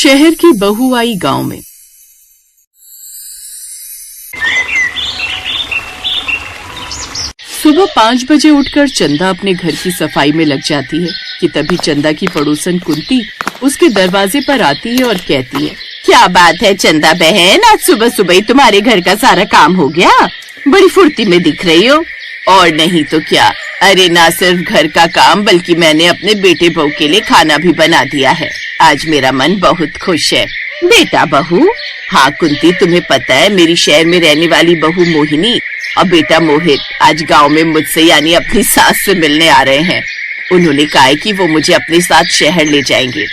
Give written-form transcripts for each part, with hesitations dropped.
शहर की बहू आई गांव में। सुबह 5 बजे उठकर चंदा अपने घर की सफाई में लग जाती है कि तभी चंदा की पड़ोसन कुंती उसके दरवाजे पर आती है और कहती है, क्या बात है चंदा बहन, आज सुबह सुबह ही तुम्हारे घर का सारा काम हो गया? बड़ी फुर्ती में दिख रही हो। और नहीं तो क्या, अरे ना सिर्फ घर का काम बल्कि मैंने अपने बेटे बहू के लिए खाना भी बना दिया है। आज मेरा मन बहुत खुश है। बेटा बहू? हाँ कुंती, तुम्हें पता है मेरी शहर में रहने वाली बहू मोहिनी और बेटा मोहित आज गांव में मुझसे यानी अपनी सास से मिलने आ रहे हैं। उन्होंने कहा है कि वो मुझे अपने साथ शहर ले जाएंगे।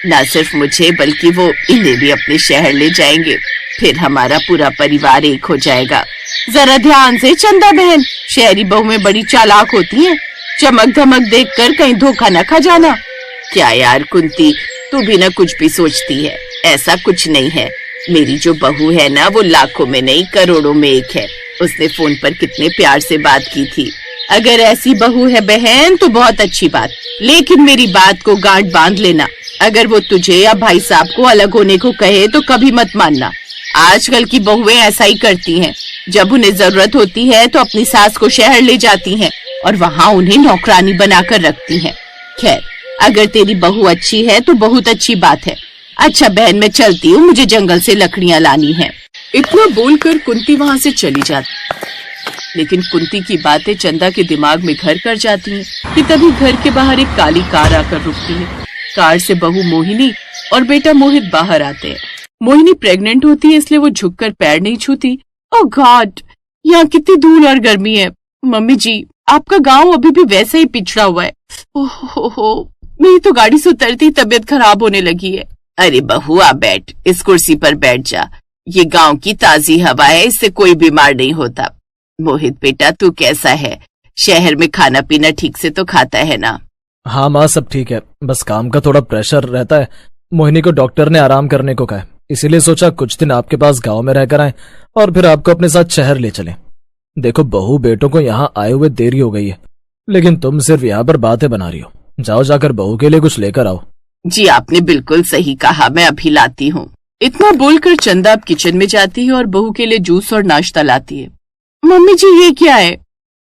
न सिर्फ मुझे बल्कि वो इन्हें भी अपने शहर ले जाएंगे। फिर हमारा पूरा परिवार एक हो जाएगा। जरा ध्यान से चंदा बहन, शहरी बहू में बड़ी चालाक होती हैं। चमक धमक देखकर कहीं धोखा न खा जाना। क्या यार कुंती, तू भी न कुछ भी सोचती है। ऐसा कुछ नहीं है। मेरी जो बहू है ना, वो लाखों में नहीं करोड़ों में एक है। उसने फोन पर कितने प्यार से बात की थी। अगर ऐसी बहू है बहन तो बहुत अच्छी बात, लेकिन मेरी बात को गांठ बांध लेना। अगर वो तुझे या भाई साहब को अलग होने को कहे तो कभी मत मानना। आजकल की बहुएं ऐसा ही करती हैं। जब उन्हें जरूरत होती है तो अपनी सास को शहर ले जाती हैं और वहाँ उन्हें नौकरानी बनाकर रखती हैं। खैर, अगर तेरी बहू अच्छी है तो बहुत अच्छी बात है। अच्छा बहन, मैं चलती हूँ, मुझे जंगल से लकड़ियाँ लानी है। इतना बोलकर कुंती वहाँ से चली जाती। लेकिन कुंती की बातें चंदा के दिमाग में घर कर जाती हैं कि तभी घर के बाहर एक काली कार आकर रुकती है। कार से बहू मोहिनी और बेटा मोहित बाहर आते हैं। मोहिनी प्रेग्नेंट होती है, इसलिए वो झुककर पैर नहीं छूती। ओह गॉड, यहाँ कितनी धूल और गर्मी है। मम्मी जी, आपका गांव अभी भी वैसा ही पिछड़ा हुआ है। ओहो, मेरी तो गाड़ी से उतरती तबीयत खराब होने लगी है। अरे बहू आ बैठ, इस कुर्सी पर बैठ जा। ये गांव की ताजी हवा है, इससे कोई बीमार नहीं होता। मोहित बेटा, तू कैसा है? शहर में खाना पीना ठीक से तो खाता है ना? हाँ माँ, सब ठीक है, बस काम का थोड़ा प्रेशर रहता है। मोहिनी को डॉक्टर ने आराम करने को कहा है, इसीलिए सोचा कुछ दिन आपके पास गांव में रहकर आए और फिर आपको अपने साथ शहर ले चलें। देखो बहू बेटों को यहाँ आए हुए देरी हो गई है, लेकिन तुम सिर्फ यहाँ पर बातें बना रही हो। जाओ जाकर बहू के लिए कुछ लेकर आओ। जी आपने बिल्कुल सही कहा, मैं अभी लाती हूँ। इतना बोलकर चंदा अब किचन में जाती है और बहू के लिए जूस और नाश्ता लाती है। मम्मी जी, ये क्या है?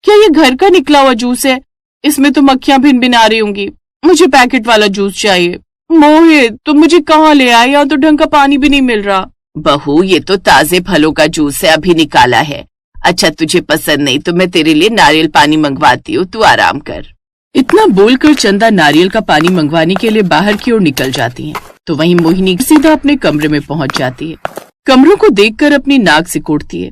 क्या ये घर का निकला हुआ जूस है? इसमें तो मक्खियां भिन-भिना रही होंगी। मुझे पैकेट वाला जूस चाहिए। मोहित, तुम मुझे कहाँ ले आए? यहाँ तो ढंग का पानी भी नहीं मिल रहा। बहू, ये तो ताजे फलों का जूस है, अभी निकाला है। अच्छा तुझे पसंद नहीं तो मैं तेरे लिए नारियल पानी मंगवाती हूँ, तू आराम कर। इतना बोलकर चंदा नारियल का पानी मंगवाने के लिए बाहर की ओर निकल जाती है, तो वहीं मोहिनी सीधा अपने कमरे में पहुंच जाती है। कमरों को देखकर अपनी नाक सिकोड़ती है।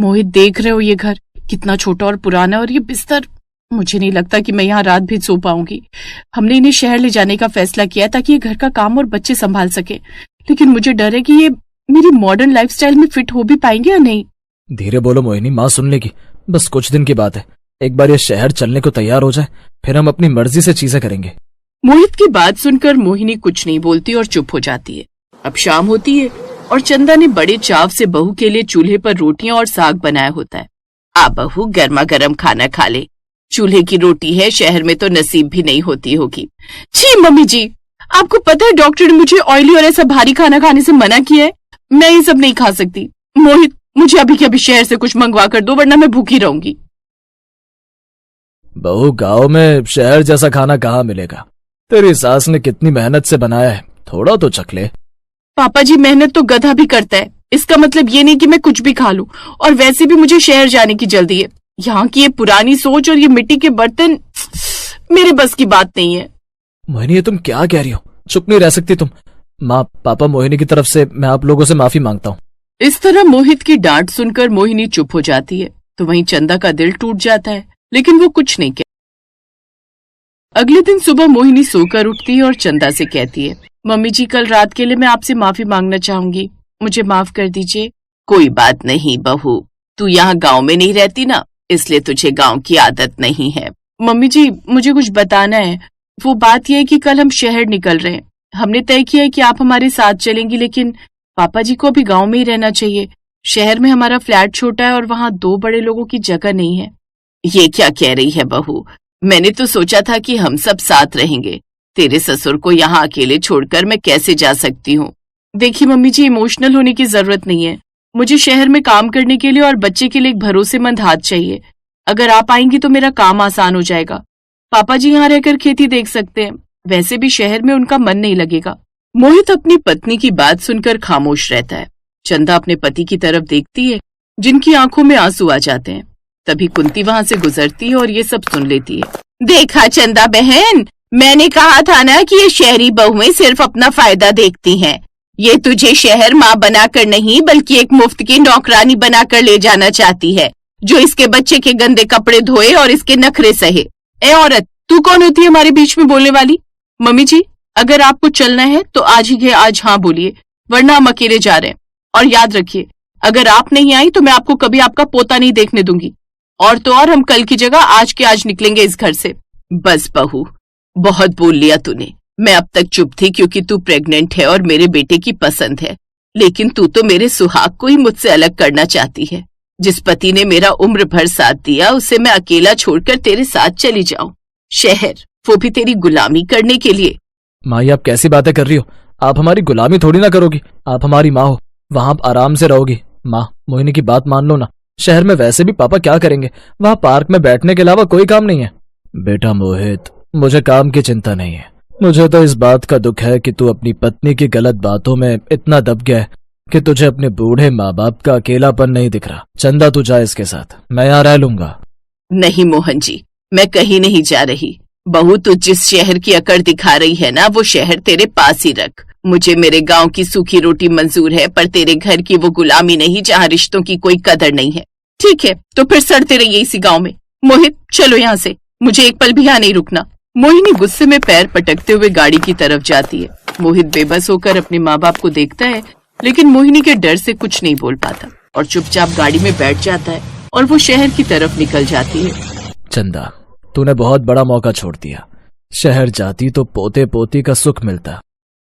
मोहित, देख रहे हो ये घर कितना छोटा और पुराना, और ये बिस्तर, मुझे नहीं लगता कि मैं यहाँ रात भी सो पाऊंगी। हमने इन्हें शहर ले जाने का फैसला किया ताकि ये घर का काम और बच्चे संभाल सके, लेकिन मुझे डर है कि ये मेरी मॉडर्न लाइफस्टाइल में फिट हो भी पाएंगे या नहीं। धीरे बोलो मोहिनी, माँ सुन लेगी। बस कुछ दिन की बात है, एक बार ये शहर चलने को तैयार हो जाए फिर हम अपनी मर्जी से चीजें करेंगे। मोहित की बात सुनकर मोहिनी कुछ नहीं बोलती और चुप हो जाती है। अब शाम होती है और चंदा ने बड़े चाव से बहू के लिए चूल्हे पर रोटियां और साग बनाया होता है। आ बहू, गर्मा गर्म खाना खा ले। चूल्हे की रोटी है, शहर में तो नसीब भी नहीं होती होगी। जी मम्मी जी, आपको पता है डॉक्टर ने मुझे ऑयली और ऐसा भारी खाना खाने से मना किया है। मैं ये सब नहीं खा सकती। मोहित, मुझे अभी के अभी शहर से कुछ मंगवा कर दो, वरना मैं भूखी रहूंगी। बहू, गांव में शहर जैसा खाना कहाँ मिलेगा? तेरी सास ने कितनी मेहनत से बनाया है, थोड़ा तो चख ले। पापा जी, मेहनत तो गधा भी करता है। इसका मतलब ये नहीं कि मैं कुछ भी खा लूं, और वैसे भी मुझे शहर जाने की जल्दी है। यहाँ की ये पुरानी सोच और ये मिट्टी के बर्तन मेरे बस की बात नहीं है। मोहिनी, ये तुम क्या कह रही हो? चुप नहीं रह सकती तुम। माँ, पापा, मोहिनी की तरफ से मैं आप लोगों से माफी मांगता हूँ। इस तरह मोहित की डांट सुनकर मोहिनी चुप हो जाती है, तो वहीं चंदा का दिल टूट जाता है, लेकिन वो कुछ नहीं कहती। अगले दिन सुबह मोहिनी सोकर उठती है और चंदा से कहती है, मम्मी जी, कल रात के लिए मैं आपसे माफी मांगना चाहूंगी, मुझे माफ कर दीजिए। कोई बात नहीं बहू, तू यहाँ गांव में नहीं रहती ना, इसलिए तुझे गांव की आदत नहीं है। मम्मी जी, मुझे कुछ बताना है। वो बात यह है कि कल हम शहर निकल रहे हैं। हमने तय किया है कि आप हमारे साथ चलेंगी, लेकिन पापा जी को अभी गांव में ही रहना चाहिए। शहर में हमारा फ्लैट छोटा है और वहाँ 2 बड़े लोगों की जगह नहीं है। ये क्या कह रही है बहू? मैंने तो सोचा था कि हम सब साथ रहेंगे। तेरे ससुर को यहाँ अकेले छोड़कर मैं कैसे जा सकती हूँ? देखिए मम्मी जी, इमोशनल होने की जरूरत नहीं है। मुझे शहर में काम करने के लिए और बच्चे के लिए एक भरोसेमंद हाथ चाहिए। अगर आप आएंगी तो मेरा काम आसान हो जाएगा। पापा जी यहाँ रहकर खेती देख सकते हैं, वैसे भी शहर में उनका मन नहीं लगेगा। मोहित अपनी पत्नी की बात सुनकर खामोश रहता है। चंदा अपने पति की तरफ देखती है, जिनकी आंखों में आंसू आ जाते हैं। तभी कुंती वहां से गुजरती है और ये सब सुन लेती है। देखा चंदा बहन, मैंने कहा था ना कि ये शहरी बहुएं सिर्फ अपना फायदा देखती हैं। ये तुझे शहर माँ बनाकर नहीं बल्कि एक मुफ्त की नौकरानी बनाकर ले जाना चाहती है, जो इसके बच्चे के गंदे कपड़े धोए और इसके नखरे सहे। ए औरत, तू कौन होती है हमारे बीच में बोलने वाली? मम्मी जी, अगर आपको चलना है तो आज ही के आज हाँ बोलिए, वरना हम अकेले जा रहे हैं। और याद रखिए, अगर आप नहीं आई तो मैं आपको कभी आपका पोता नहीं देखने दूंगी। और तो और हम कल की जगह आज के आज निकलेंगे इस घर से। बस बहू, बहुत बोल लिया तूने। मैं अब तक चुप थी क्योंकि तू प्रेग्नेंट है और मेरे बेटे की पसंद है, लेकिन तू तो मेरे सुहाग को ही मुझसे अलग करना चाहती है। जिस पति ने मेरा उम्र भर साथ दिया, उसे मैं अकेला छोड़कर तेरे साथ चली जाऊं शहर, वो भी तेरी गुलामी करने के लिए। माँ, आप कैसी बातें कर रही हो? आप हमारी गुलामी थोड़ी ना करोगी। आप हमारी माँ हो, वहां आप आराम से रहोगी। माँ, मोहिनी की बात मान लो ना। शहर में वैसे भी पापा क्या करेंगे? वहां पार्क में बैठने के अलावा कोई काम नहीं है। बेटा मोहित, मुझे काम की चिंता नहीं है। मुझे तो इस बात का दुख है कि तू अपनी पत्नी की गलत बातों में इतना दब गया है कि तुझे अपने बूढ़े माँ बाप का अकेलापन नहीं दिख रहा। चंदा, तू जा इसके साथ, मैं यहाँ रह लूंगा। नहीं मोहन जी, मैं कहीं नहीं जा रही। बहू, तू जिस शहर की अकड़ दिखा रही है ना, वो शहर तेरे पास ही रख। मुझे मेरे गांव की सूखी रोटी मंजूर है, पर तेरे घर की वो गुलामी नहीं जहाँ रिश्तों की कोई कदर नहीं है। ठीक है, तो फिर सड़ते रहिए इसी गांव में। मोहित, चलो यहाँ से, मुझे एक पल भी यहाँ नहीं रुकना। मोहिनी गुस्से में पैर पटकते हुए गाड़ी की तरफ जाती है। मोहित बेबस होकर अपने माँ बाप को देखता है, लेकिन मोहिनी के डर से कुछ नहीं बोल पाता और चुपचाप गाड़ी में बैठ जाता है और वो शहर की तरफ निकल जाती है। चंदा, तूने बहुत बड़ा मौका छोड़ दिया। शहर जाती तो पोते पोती का सुख मिलता।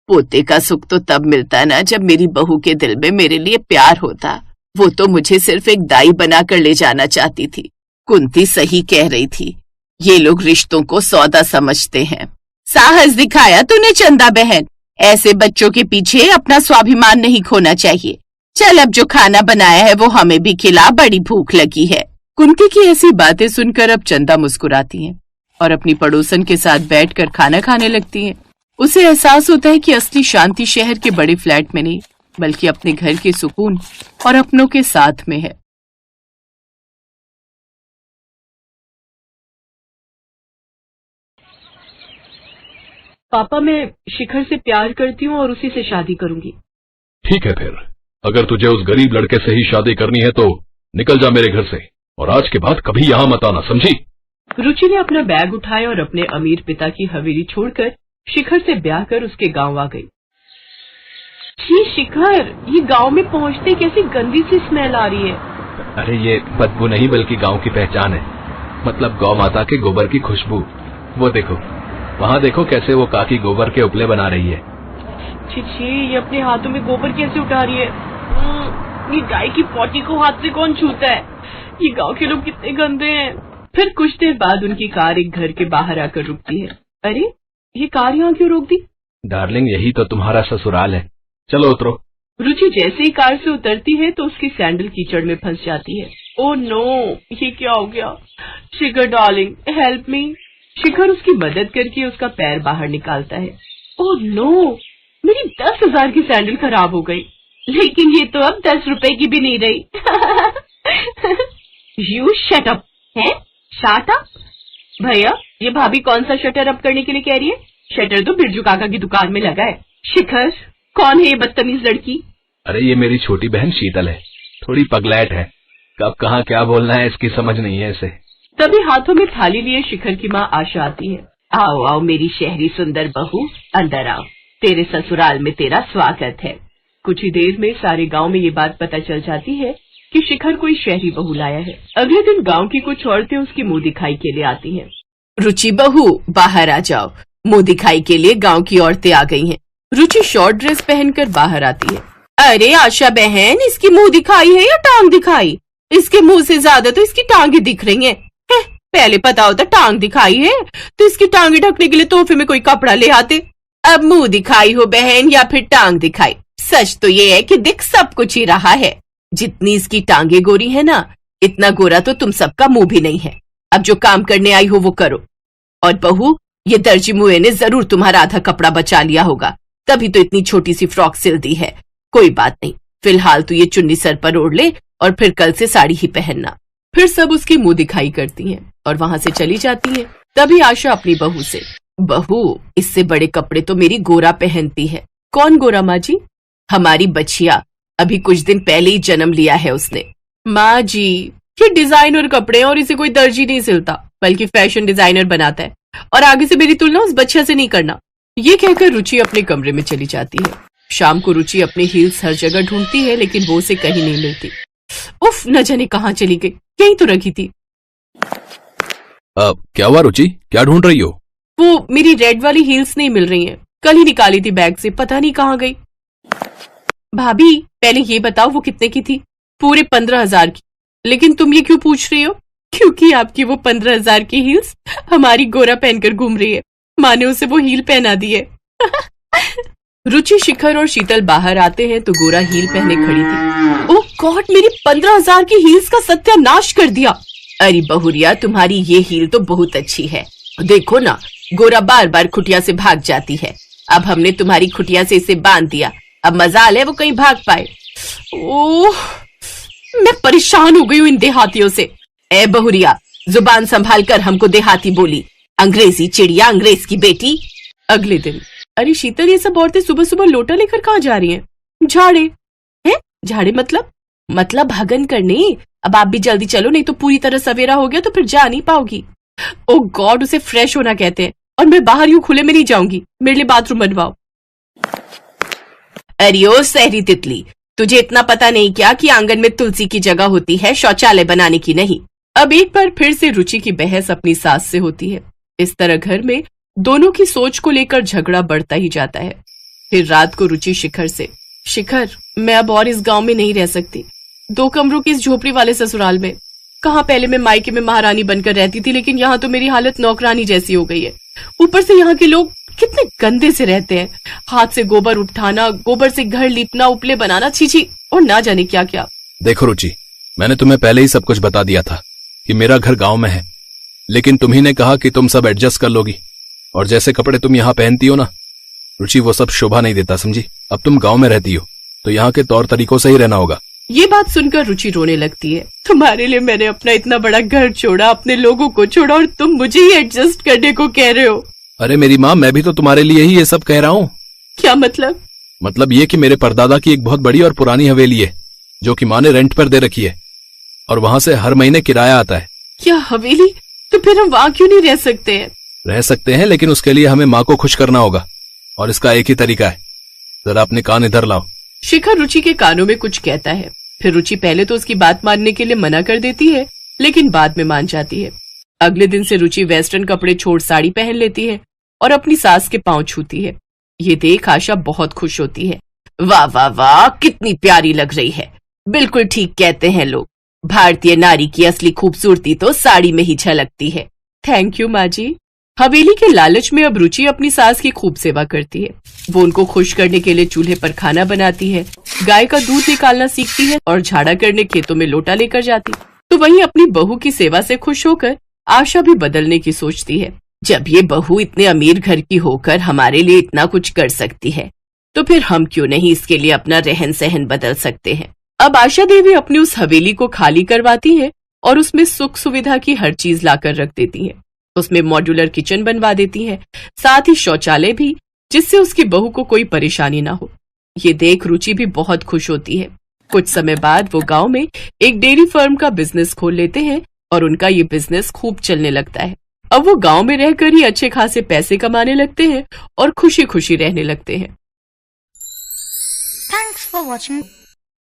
पोते का सुख तो तब मिलता ना जब मेरी बहू के दिल में मेरे लिए प्यार होता। वो तो मुझे सिर्फ एक दाई बनाकर ले जाना चाहती थी। कुंती सही कह रही थी, ये लोग रिश्तों को सौदा समझते हैं। साहस दिखाया तूने चंदा बहन। ऐसे बच्चों के पीछे अपना स्वाभिमान नहीं खोना चाहिए। चल, अब जो खाना बनाया है वो हमें भी खिला, बड़ी भूख लगी है। कुंती की ऐसी बातें सुनकर अब चंदा मुस्कुराती है और अपनी पड़ोसन के साथ बैठकर खाना खाने लगती है। उसे एहसास होता है कि असली शांति शहर के बड़े फ्लैट में नहीं, बल्कि अपने घर के सुकून और अपनों के साथ में है। पापा, मैं शिखर से प्यार करती हूँ और उसी से शादी करूंगी। ठीक है, फिर अगर तुझे उस गरीब लड़के से ही शादी करनी है तो निकल जा मेरे घर से, और आज के बाद कभी यहाँ मत आना, समझी? रुचि ने अपना बैग उठाया और अपने अमीर पिता की हवेली छोड़कर शिखर से ब्याह कर उसके गांव आ गई। जी शिखर, ये गांव में पहुंचते कैसी गंदी सी स्मेल आ रही है। अरे ये बदबू नहीं बल्कि गांव की पहचान है, मतलब गौ माता के गोबर की खुशबू। वो देखो, वहाँ देखो कैसे वो काकी गोबर के उपले बना रही है। छी, ये अपने हाथों में गोबर कैसे उठा रही है? ये गाय की पोटी को हाथ से कौन छूता है? ये गांव के लोग कितने गंदे हैं। फिर कुछ देर बाद उनकी कार एक घर के बाहर आकर रुकती है। अरे, ये कार यहाँ क्यों रोक दी? डार्लिंग, यही तो तुम्हारा ससुराल है, चलो उतरो। रुचि जैसे ही कार से उतरती है तो उसकी सैंडल कीचड़ में फंस जाती है। ओह नो, ये क्या हो गया? शिखर डार्लिंग, हेल्प मी। शिखर उसकी मदद करके उसका पैर बाहर निकालता है। ओह नो, मेरी 10,000 की सैंडल खराब हो गई, लेकिन ये तो अब 10 रुपए की भी नहीं रही। You shut up. है? Shut up? भैया, ये भाभी कौन सा शटर अप करने के लिए कह रही है? शटर तो बिरजू काका की दुकान में लगा है। शिखर, कौन है ये बदतमीज लड़की? अरे ये मेरी छोटी बहन शीतल है, थोड़ी पगलैट है, कब कहाँ क्या बोलना है इसकी समझ नहीं है इसे। तभी हाथों में थाली लिए शिखर की माँ आशा आती है। आओ आओ मेरी शहरी सुंदर बहू, अंदर आओ, तेरे ससुराल में तेरा स्वागत है। कुछ ही देर में सारे गांव में ये बात पता चल जाती है कि शिखर कोई शहरी बहू लाया है। अगले दिन गांव की कुछ औरतें उसकी मुंह दिखाई के लिए आती हैं। रुचि बहू, बाहर आ जाओ, मुंह दिखाई के लिए गांव की औरतें आ गई हैं। रुचि शॉर्ट ड्रेस पहनकर बाहर आती है। अरे आशा बहन, इसकी मुंह दिखाई है या टांग दिखाई? इसके मुंह से ज्यादा तो इसकी टांगे दिख रही हैं। पहले पता होता टांग दिखाई है तो इसकी टांगे ढकने के लिए तोहफे में कोई कपड़ा ले आते। अब मुंह दिखाई हो बहन या फिर टांग दिखाई, सच तो ये है कि दिख सब कुछ ही रहा है। जितनी इसकी टांगे गोरी है ना, इतना गोरा तो तुम सबका मुंह भी नहीं है। अब जो काम करने आई हो वो करो। और बहू, ये दर्जी मुए ने जरूर तुम्हारा आधा कपड़ा बचा लिया होगा, तभी तो इतनी छोटी सी फ्रॉक सिल दी है। कोई बात नहीं, फिलहाल तो ये चुन्नी सर पर ओढ़ ले और फिर कल से साड़ी ही पहनना। फिर सब उसकी मुंह दिखाई करती हैं और वहां से चली जाती हैं। तभी आशा अपनी बहू से, बहू, इससे बड़े कपड़े तो मेरी गोरा पहनती है। कौन गोरा माँ जी? हमारी बच्चिया, अभी कुछ दिन पहले ही जन्म लिया है उसने। माँ जी, ये डिजाइनर कपड़े और इसे कोई दर्जी नहीं सिलता, बल्कि फैशन डिजाइनर बनाता है, और आगे से मेरी तुलना उस बच्चिया से नहीं करना। ये कहकर रुचि अपने कमरे में चली जाती है। शाम को रुचि अपने हील्स हर जगह ढूंढती है, लेकिन वो उसे कहीं नहीं मिलती। उफ, न जाने कहाँ चली गई, यहीं तो रखी थी। क्या हुआ रुचि, क्या ढूंढ रही हो? वो मेरी रेड वाली हील्स नहीं मिल रही हैं। कल ही निकाली थी बैग से, पता नहीं कहाँ गई। भाभी, पहले ये बताओ वो कितने की थी? पूरे 15,000 की। लेकिन तुम ये क्यों पूछ रही हो? क्योंकि आपकी वो 15,000 की हील्स हमारी गोरा पहनकर घूम रही है। माँ ने उसे वो हील पहना दी है। रुचि, शिखर और शीतल बाहर आते हैं तो गोरा हील पहने खड़ी थी। ओह गॉड, मेरी 15,000 की हील्स का सत्यानाश कर दिया। अरे बहुरिया, तुम्हारी ये हील तो बहुत अच्छी है। देखो ना, गोरा बार बार खुटिया से भाग जाती है। अब हमने तुम्हारी खुटिया से इसे बांध दिया, अब मजाल है वो कहीं भाग पाए। ओह, मैं परेशान हो गई हूँ इन देहातियों से। ए बहुरिया, जुबान संभाल कर हमको देहाती बोली, अंग्रेजी चिड़िया, अंग्रेज की बेटी। अगले दिन, अरे शीतल, ये सब औरतें सुबह सुबह लोटा लेकर कहाँ जा रही हैं? झाड़े हैं? झाड़े मतलब भगन करने। अब आप भी जल्दी चलो, नहीं तो पूरी तरह सवेरा हो गया तो फिर जा नहीं पाओगी। ओ गॉड, उसे फ्रेश होना कहते हैं, और मैं बाहर यूं खुले में नहीं जाऊंगी। मेरे लिए बाथरूम बनवाओ। अरे ओ सहरी तितली, तुझे इतना पता नहीं क्या कि आंगन में तुलसी की जगह होती है, शौचालय बनाने की नहीं। अब एक बार फिर से रुचि की बहस अपनी सास से होती है। इस तरह घर में दोनों की सोच को लेकर झगड़ा बढ़ता ही जाता है। फिर रात को रुचि शिखर से, शिखर, मैं अब और इस गांव में नहीं रह सकती। 2 कमरों की इस झोपड़ी वाले ससुराल में। कहाँ पहले मैं मायके में महारानी बनकर रहती थी, लेकिन यहाँ तो मेरी हालत नौकरानी जैसी हो गई है। ऊपर से यहाँ के लोग कितने गंदे से रहते हैं। हाथ से गोबर उठाना, गोबर से घर लीपना, उपले बनाना, छीछी, और ना जाने क्या क्या। देखो रुचि, मैंने तुम्हें पहले ही सब कुछ बता दिया था कि मेरा घर गांव में है, लेकिन तुम्ही ने कहा कि तुम सब एडजस्ट कर लोगी। और जैसे कपड़े तुम यहाँ पहनती हो ना रुचि, वो सब शोभा नहीं देता, समझी? अब तुम गांव में रहती हो तो यहाँ के तौर तरीकों से ही रहना होगा। ये बात सुनकर रुचि रोने लगती है। तुम्हारे लिए मैंने अपना इतना बड़ा घर छोड़ा, अपने लोगों को छोड़ा, और तुम मुझे ही एडजस्ट करने को कह रहे हो। अरे मेरी माँ, मैं भी तो तुम्हारे लिए ही ये सब कह रहा हूँ। क्या मतलब? मतलब ये कि मेरे परदादा की एक बहुत बड़ी और पुरानी हवेली है, जो कि माँ ने रेंट पर दे रखी है, और वहाँ से हर महीने किराया आता है। क्या हवेली? तो फिर हम वहाँ क्यों नहीं रह सकते हैं? रह सकते हैं, लेकिन उसके लिए हमें माँ को खुश करना होगा, और इसका एक ही तरीका है। जरा अपने कान इधर लाओ। शिखर रुचि के कानों में कुछ कहता है। फिर रुचि पहले तो उसकी बात मानने के लिए मना कर देती है, लेकिन बाद में मान जाती है। अगले दिन से रुचि वेस्टर्न कपड़े छोड़ साड़ी पहन लेती है और अपनी सास के पांव छूती है। ये देख आशा बहुत खुश होती है। वाह वाह वाह, कितनी प्यारी लग रही है। बिल्कुल ठीक कहते हैं लोग, भारतीय नारी की असली खूबसूरती तो साड़ी में ही झलकती है। थैंक यू माँ जी। हवेली के लालच में अब रुचि अपनी सास की खूब सेवा करती है। वो उनको खुश करने के लिए चूल्हे पर खाना बनाती है, गाय का दूध निकालना सीखती है और झाड़ा करने खेतों में लोटा लेकर जाती। तो वहीं अपनी बहू की सेवा से खुश होकर आशा भी बदलने की सोचती है। जब ये बहू इतने अमीर घर की होकर हमारे लिए इतना कुछ कर सकती है, तो फिर हम क्यों नहीं इसके लिए अपना रहन सहन बदल सकते हैं। अब आशा देवी अपनी उस हवेली को खाली करवाती है और उसमें सुख सुविधा की हर चीज लाकर रख देती है। उसमें मॉड्यूलर किचन बनवा देती है, साथ ही शौचालय भी, जिससे उसकी बहू को कोई परेशानी ना हो। ये देख रुचि भी बहुत खुश होती है। कुछ समय बाद वो गांव में एक डेयरी फर्म का बिजनेस खोल लेते हैं और उनका ये बिजनेस खूब चलने लगता है। अब वो गांव में रहकर ही अच्छे खासे पैसे कमाने लगते हैं और खुशी खुशी रहने लगते हैं। Thanks for watching.